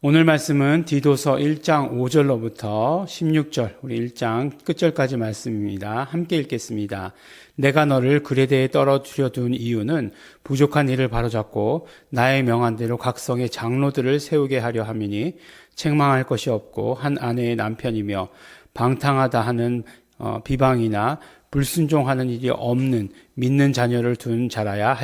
오늘 말씀은 디도서 1장 5절로부터 16절, 우리 1장 끝절까지 말씀입니다. 함께 읽겠습니다. 내가 너를 그레데에 떨어뜨려 둔 이유는 부족한 일을 바로잡고 나의 명한대로 각 성의 장로들을 세우게 하려 함이니 책망할 것이 없고 한 아내의 남편이며 방탕하다 하는 비방이나 불순종하는 일이 없는 믿는 자녀를 둔 자라야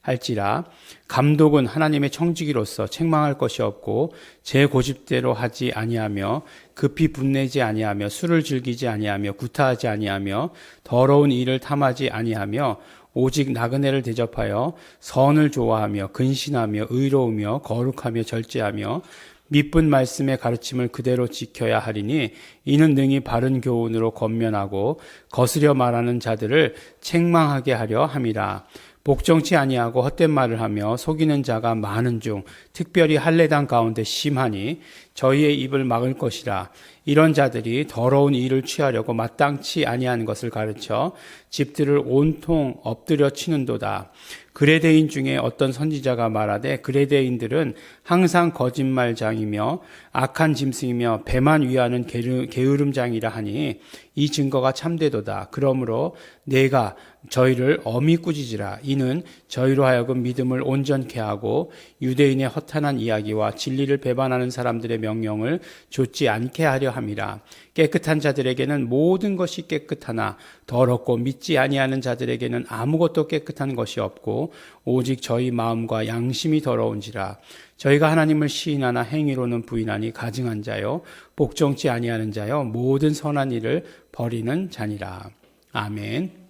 할지라 감독은 하나님의 청지기로서 책망할 것이 없고 제 고집대로 하지 아니하며 급히 분내지 아니하며 술을 즐기지 아니하며 구타하지 아니하며 더러운 일을 탐하지 아니하며 오직 나그네를 대접하여 선을 좋아하며 근신하며 의로우며 거룩하며 절제하며 미쁜 말씀의 가르침을 그대로 지켜야 하리니 이는 능히 바른 교훈으로 권면하고 거스려 말하는 자들을 책망하게 하려 함이라. 복정치 아니하고 헛된 말을 하며 속이는 자가 많은 중 특별히 할례당 가운데 심하니 저희의 입을 막을 것이라. 이런 자들이 더러운 일을 취하려고 마땅치 아니하는 것을 가르쳐 집들을 온통 엎드려 치는도다. 그레데인 중에 어떤 선지자가 말하되 그레데인들은 항상 거짓말장이며 악한 짐승이며 배만 위하는 게으름장이라 하니 이 증거가 참되도다. 그러므로 내가 저희를 엄히 꾸짖으라. 이는 저희로 하여금 믿음을 온전케 하고 유대인의 허탄한 이야기와 진리를 배반하는 사람들의 명령을 좇지 않게 하려 함이라. 깨끗한 자들에게는 모든 것이 깨끗하나 더럽고 믿지 아니하는 자들에게는 아무것도 깨끗한 것이 없고 오직 저희 마음과 양심이 더러운지라. 저희가 하나님을 시인하나 행위로는 부인하니 가증한 자요 복정치 아니하는 자요 모든 선한 일을 버리는 자니라. 아멘.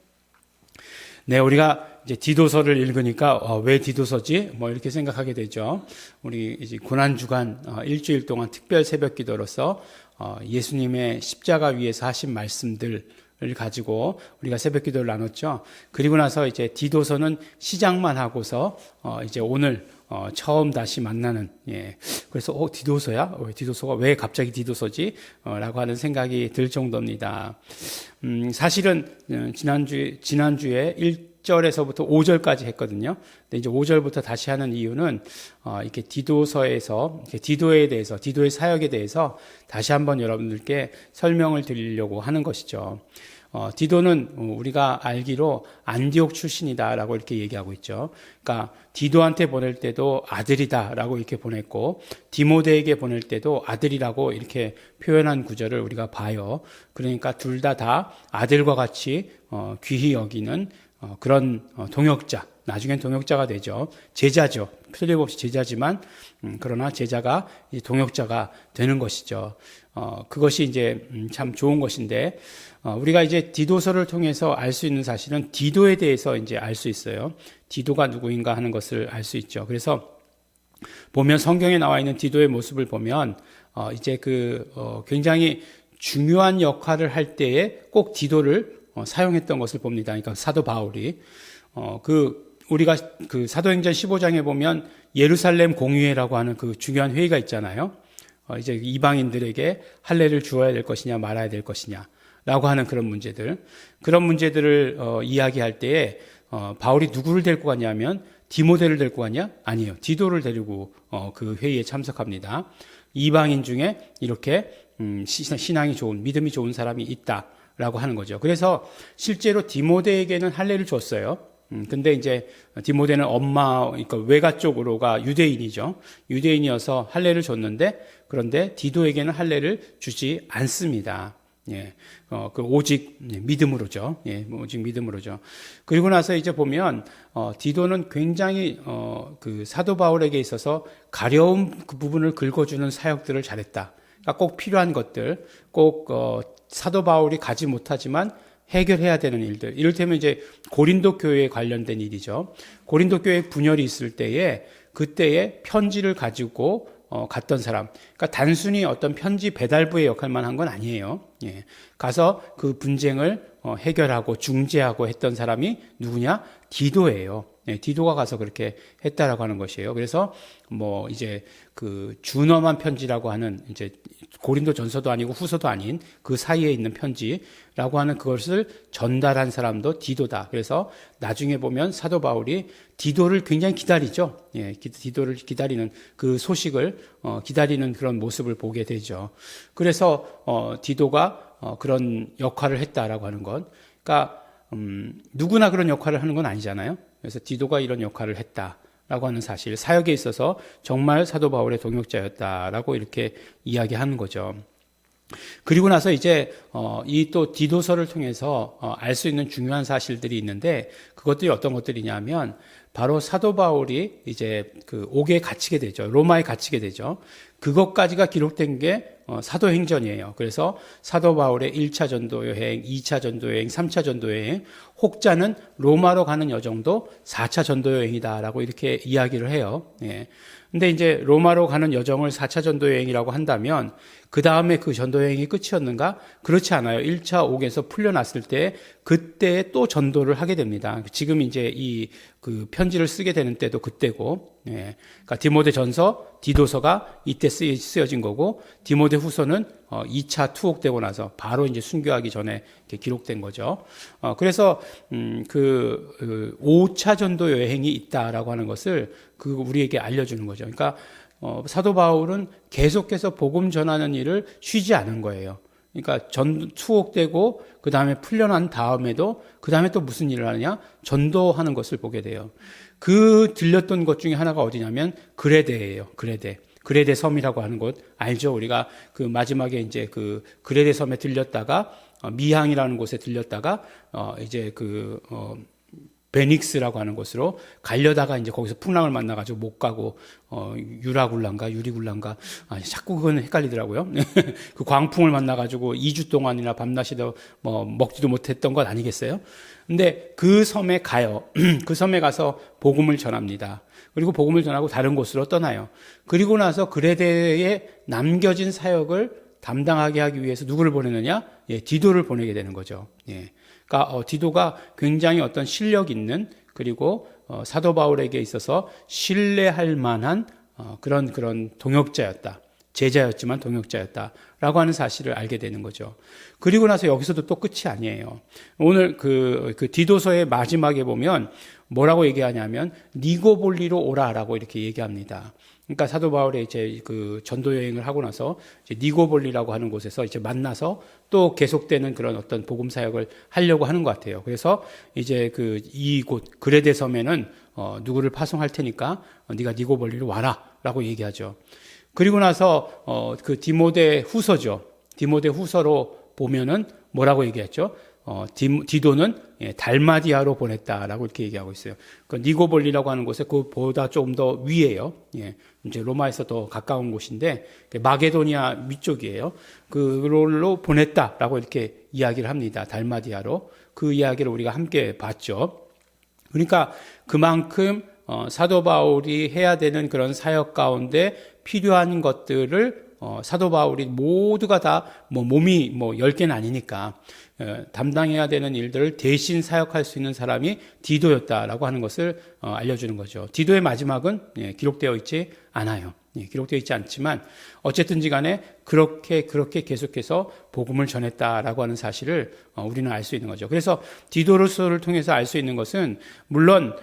네, 우리가 이제 디도서를 읽으니까 왜 디도서지? 이렇게 생각하게 되죠. 우리 이제 고난 주간 일주일 동안 특별 새벽 기도로서 예수님의 십자가 위에서 하신 말씀들을 가지고 우리가 새벽 기도를 나눴죠. 그리고 나서 이제 디도서는 시작만 하고서 이제 오늘 처음 다시 만나는, 그래서 디도서야? 디도서가 왜 갑자기 디도서지? 라고 하는 생각이 들 정도입니다. 사실은 지난주에 1절에서부터 5절까지 했거든요. 근데 이제 5절부터 다시 하는 이유는 이렇게 디도서에서 디도에 대해서, 디도의 사역에 대해서 다시 한번 여러분들께 설명을 드리려고 하는 것이죠. 디도는 우리가 알기로 안디옥 출신이다라고 이렇게 얘기하고 있죠. 그러니까 디도한테 보낼 때도 아들이다라고 이렇게 보냈고 디모데에게 보낼 때도 아들이라고 이렇게 표현한 구절을 우리가 봐요. 그러니까 둘 다 아들과 같이 귀히 여기는 그런 동역자, 나중엔 동역자가 되죠. 제자죠. 틀림없이 제자지만 그러나 제자가 동역자가 되는 것이죠. 그것이 이제 참 좋은 것인데 우리가 이제 디도서를 통해서 알 수 있는 사실은 디도에 대해서 이제 알 수 있어요. 디도가 누구인가 하는 것을 알 수 있죠. 그래서 보면 성경에 나와 있는 디도의 모습을 보면 이제 굉장히 중요한 역할을 할 때에 꼭 디도를 사용했던 것을 봅니다. 그러니까 사도 바울이 우리가 사도행전 15장에 보면 예루살렘 공의회라고 하는 그 중요한 회의가 있잖아요. 이제 이방인들에게 할례를 주어야 될 것이냐 말아야 될 것이냐라고 하는 그런 문제들을 이야기할 때에 바울이 누구를 데리고 가냐면 디모데를 데리고 가냐? 아니에요. 디도를 데리고 그 회의에 참석합니다. 이방인 중에 이렇게 신앙이 좋은, 믿음이 좋은 사람이 있다라고 하는 거죠. 그래서 실제로 디모데에게는 할례를 줬어요. 근데 이제 디모데는 그러니까 외가 쪽으로가 유대인이죠. 유대인이어서 할례를 줬는데 그런데 디도에게는 할례를 주지 않습니다. 오직 믿음으로죠. 오직 믿음으로죠. 그리고 나서 이제 보면 디도는 굉장히 사도 바울에게 있어서 가려운 그 부분을 긁어주는 사역들을 잘했다. 그러니까 꼭 필요한 것들, 꼭 사도 바울이 가지 못하지만 해결해야 되는 일들. 이를테면 이제 고린도 교회에 관련된 일이죠. 고린도 교회 분열이 있을 때에 그때에 편지를 가지고 갔던 사람. 그러니까 단순히 어떤 편지 배달부의 역할만 한 건 아니에요. 가서 그 분쟁을 해결하고 중재하고 했던 사람이 누구냐? 디도예요. 디도가 가서 그렇게 했다라고 하는 것이에요. 그래서 뭐 이제 그 준엄한 편지라고 하는 이제 고린도 전서도 아니고 후서도 아닌 그 사이에 있는 편지라고 하는 그것을 전달한 사람도 디도다. 그래서 나중에 보면 사도 바울이 디도를 굉장히 기다리죠. 디도를 기다리는 그 소식을 기다리는 그런 모습을 보게 되죠. 그래서 디도가 그런 역할을 했다라고 하는 건, 그러니까 누구나 그런 역할을 하는 건 아니잖아요. 그래서 디도가 이런 역할을 했다라고 하는 사실, 사역에 있어서 정말 사도 바울의 동역자였다라고 이렇게 이야기하는 거죠. 그리고 나서 이제 이 또 디도서를 통해서 알 수 있는 중요한 사실들이 있는데, 그것들이 어떤 것들이냐면 바로 사도 바울이 이제 그 옥에 갇히게 되죠. 로마에 갇히게 되죠. 그것까지가 기록된 게 사도행전이에요. 그래서 사도 바울의 1차 전도 여행, 2차 전도 여행, 3차 전도 여행, 혹자는 로마로 가는 여정도 4차 전도 여행이다라고 이렇게 이야기를 해요. 근데 이제 로마로 가는 여정을 4차 전도 여행이라고 한다면 그 다음에 그 전도 여행이 끝이었는가? 그렇지 않아요. 1차 옥에서 풀려났을 때 그때 또 전도를 하게 됩니다. 지금 이제 이 그 편지를 쓰게 되는 때도 그때고, 그러니까 디모데 전서, 디도서가 이때 쓰여진 거고, 디모데 후서는 2차 투옥되고 나서 바로 이제 순교하기 전에 이렇게 기록된 거죠. 그래서 그 5차 전도 여행이 있다라고 하는 것을 그 우리에게 알려주는 거죠. 그러니까 사도 바울은 계속해서 복음 전하는 일을 쉬지 않은 거예요. 그러니까 투옥되고 그 다음에 풀려난 다음에도 그 다음에 또 무슨 일을 하느냐? 전도하는 것을 보게 돼요. 그 들렸던 것 중에 하나가 어디냐면 그레데예요. 그레데 섬이라고 하는 곳 알죠? 우리가 그 마지막에 이제 그 그레데 섬에 들렸다가 미항이라는 곳에 들렸다가 이제 베닉스라고 하는 곳으로 가려다가 이제 거기서 풍랑을 만나가지고 못 가고 유리굴란가 자꾸 그건 헷갈리더라고요. 그 광풍을 만나가지고 2주 동안이나 밤낮이도 먹지도 못했던 것 아니겠어요? 근데 그 섬에 가요. 그 섬에 가서 복음을 전합니다. 그리고 복음을 전하고 다른 곳으로 떠나요. 그리고 나서 그레데에 남겨진 사역을 담당하게 하기 위해서 누구를 보내느냐? 디도를 보내게 되는 거죠. 그러니까 디도가 굉장히 어떤 실력 있는, 그리고 사도 바울에게 있어서 신뢰할 만한 그런 동역자였다. 제자였지만 동역자였다라고 하는 사실을 알게 되는 거죠. 그리고 나서 여기서도 또 끝이 아니에요. 오늘 그 디도서의 마지막에 보면 뭐라고 얘기하냐면 니고볼리로 오라라고 이렇게 얘기합니다. 그러니까 사도 바울의 이제 그 전도 여행을 하고 나서 이제 니고볼리라고 하는 곳에서 이제 만나서 또 계속되는 그런 어떤 복음 사역을 하려고 하는 것 같아요. 그래서 이제 이곳 그레데 섬에는 누구를 파송할 테니까 네가 니고볼리로 와라라고 얘기하죠. 그리고 나서 그 디모데 후서죠. 디모데 후서로 보면은 뭐라고 얘기했죠? 디도는 달마디아로 보냈다라고 이렇게 얘기하고 있어요. 그 니고볼리라고 하는 곳에 그보다 조금 더 위에요. 이제 로마에서 더 가까운 곳인데 마게도니아 위쪽이에요. 그걸로 보냈다라고 이렇게 이야기를 합니다. 달마디아로. 그 이야기를 우리가 함께 봤죠. 그러니까 그만큼 사도 바울이 해야 되는 그런 사역 가운데 필요한 것들을 사도 바울이 모두가 다 몸이 10개는 아니니까 담당해야 되는 일들을 대신 사역할 수 있는 사람이 디도였다라고 하는 것을 알려주는 거죠. 디도의 마지막은 기록되어 있지 않아요. 기록되어 있지 않지만 어쨌든지 간에 그렇게 계속해서 복음을 전했다라고 하는 사실을 우리는 알 수 있는 거죠. 그래서 디도로서를 통해서 알 수 있는 것은 물론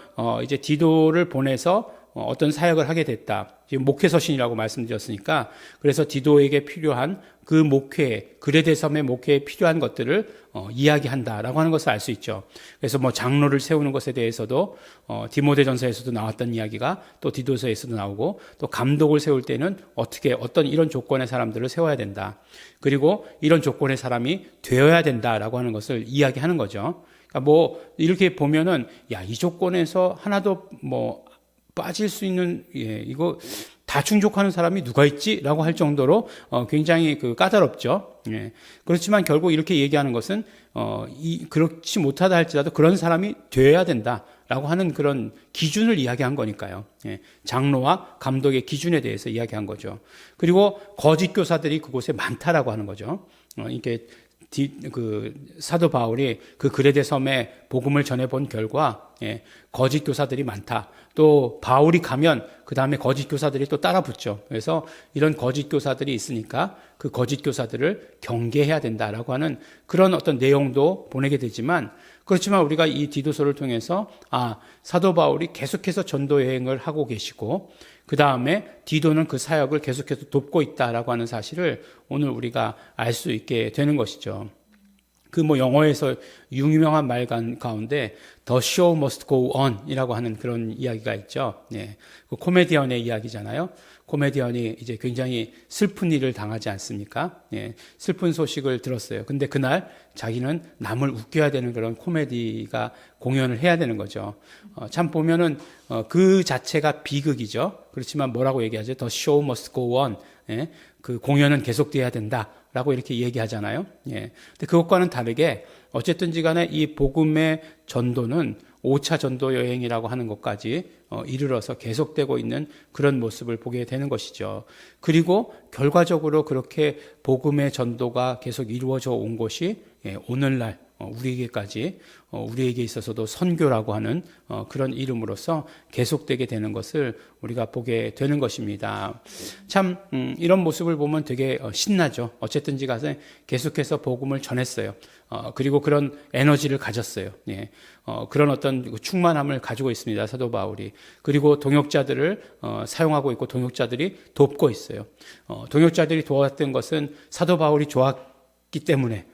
이제 디도를 보내서 어떤 사역을 하게 됐다. 지금 목회서신이라고 말씀드렸으니까, 그래서 디도에게 필요한 그 목회, 그레데 섬의 목회에 필요한 것들을 이야기한다라고 하는 것을 알 수 있죠. 그래서 장로를 세우는 것에 대해서도 디모데전서에서도 나왔던 이야기가 또 디도서에서도 나오고, 또 감독을 세울 때는 어떤 이런 조건의 사람들을 세워야 된다. 그리고 이런 조건의 사람이 되어야 된다라고 하는 것을 이야기하는 거죠. 그러니까 이렇게 보면은 이 조건에서 하나도 빠질 수 있는, 이거 다 충족하는 사람이 누가 있지라고 할 정도로 굉장히 까다롭죠. 그렇지만 결국 이렇게 얘기하는 것은 그렇지 못하다 할지라도 그런 사람이 되어야 된다라고 하는 그런 기준을 이야기한 거니까요. 장로와 감독의 기준에 대해서 이야기한 거죠. 그리고 거짓 교사들이 그곳에 많다라고 하는 거죠. 이렇게 사도 바울이 그 그레데 섬에 복음을 전해본 결과 거짓 교사들이 많다. 또 바울이 가면 그 다음에 거짓 교사들이 또 따라 붙죠. 그래서 이런 거짓 교사들이 있으니까 그 거짓 교사들을 경계해야 된다라고 하는 그런 어떤 내용도 보내게 되지만, 그렇지만 우리가 이 디도서를 통해서 사도 바울이 계속해서 전도 여행을 하고 계시고 그 다음에 디도는 그 사역을 계속해서 돕고 있다라고 하는 사실을 오늘 우리가 알 수 있게 되는 것이죠. 영어에서 유명한 말 가운데 The show must go on 이라고 하는 그런 이야기가 있죠. 그 코미디언의 이야기잖아요. 코미디언이 이제 굉장히 슬픈 일을 당하지 않습니까? 슬픈 소식을 들었어요. 근데 그날 자기는 남을 웃겨야 되는 그런 코미디가 공연을 해야 되는 거죠. 참 보면은 그 자체가 비극이죠. 그렇지만 뭐라고 얘기하죠? The show must go on. 그 공연은 계속돼야 된다라고 이렇게 얘기하잖아요. 근데 그것과는 다르게 어쨌든지 간에 이 복음의 전도는 5차 전도 여행이라고 하는 것까지 이르러서 계속되고 있는 그런 모습을 보게 되는 것이죠. 그리고 결과적으로 그렇게 복음의 전도가 계속 이루어져 온 것이 오늘날 우리에게까지 우리에게 있어서도 선교라고 하는 그런 이름으로서 계속되게 되는 것을 우리가 보게 되는 것입니다. 참 이런 모습을 보면 되게 신나죠. 어쨌든지 간에 계속해서 복음을 전했어요. 그리고 그런 에너지를 가졌어요. 그런 어떤 충만함을 가지고 있습니다. 사도 바울이. 그리고 동역자들을 사용하고 있고 동역자들이 돕고 있어요. 동역자들이 도왔던 것은 사도 바울이 좋았기 때문에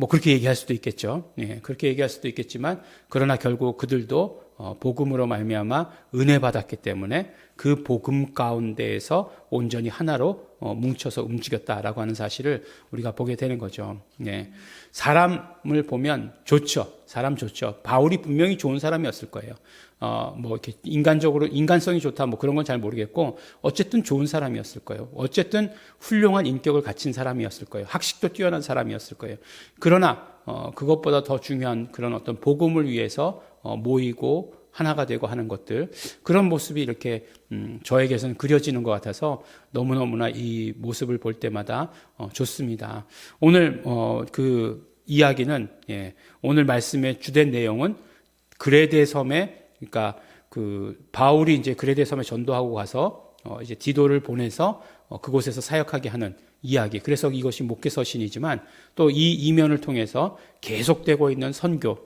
그렇게 얘기할 수도 있겠죠. 그렇게 얘기할 수도 있겠지만, 그러나 결국 그들도 복음으로 말미암아 은혜 받았기 때문에 그 복음 가운데에서 온전히 하나로 뭉쳐서 움직였다라고 하는 사실을 우리가 보게 되는 거죠. 사람을 보면 좋죠. 사람 좋죠. 바울이 분명히 좋은 사람이었을 거예요. 이렇게 인간적으로 인간성이 좋다 그런 건 잘 모르겠고, 어쨌든 좋은 사람이었을 거예요. 어쨌든 훌륭한 인격을 갖춘 사람이었을 거예요. 학식도 뛰어난 사람이었을 거예요. 그러나 그것보다 더 중요한 그런 어떤 복음을 위해서 모이고 하나가 되고 하는 것들, 그런 모습이 이렇게 저에게서는 그려지는 것 같아서 너무너무나 이 모습을 볼 때마다 좋습니다. 오늘 그 이야기는 오늘 말씀의 주된 내용은 그레데 섬에, 그러니까 그 바울이 이제 그레데 섬에 전도하고 가서 이제 디도를 보내서 그곳에서 사역하게 하는 이야기. 그래서 이것이 목회서신이지만 또 이 이면을 통해서 계속되고 있는 선교,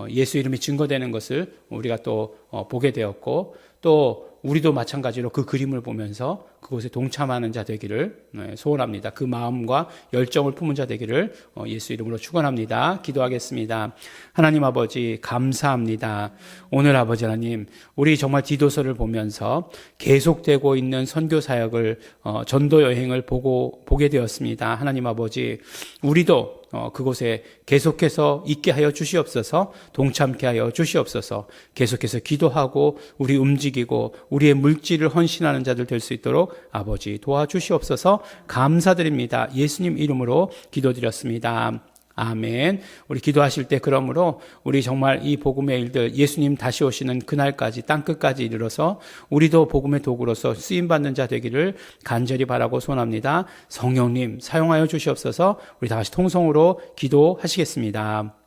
예수 이름이 증거되는 것을 우리가 또 보게 되었고, 또 우리도 마찬가지로 그 그림을 보면서 그곳에 동참하는 자 되기를 소원합니다. 그 마음과 열정을 품은 자 되기를 예수 이름으로 축원합니다. 기도하겠습니다. 하나님 아버지 감사합니다. 오늘 아버지 하나님, 우리 정말 디도서를 보면서 계속되고 있는 선교 사역을 전도 여행을 보게 되었습니다. 하나님 아버지, 우리도 그곳에 계속해서 있게 하여 주시옵소서. 동참케 하여 주시옵소서. 계속해서 기도하고 우리 움직이고 우리의 물질을 헌신하는 자들 될 수 있도록 아버지 도와주시옵소서. 감사드립니다. 예수님 이름으로 기도드렸습니다. 아멘. 우리 기도하실 때 그러므로 우리 정말 이 복음의 일들, 예수님 다시 오시는 그날까지 땅끝까지 이르러서 우리도 복음의 도구로서 쓰임받는 자 되기를 간절히 바라고 소원합니다. 성령님 사용하여 주시옵소서. 우리 다 같이 통성으로 기도하시겠습니다.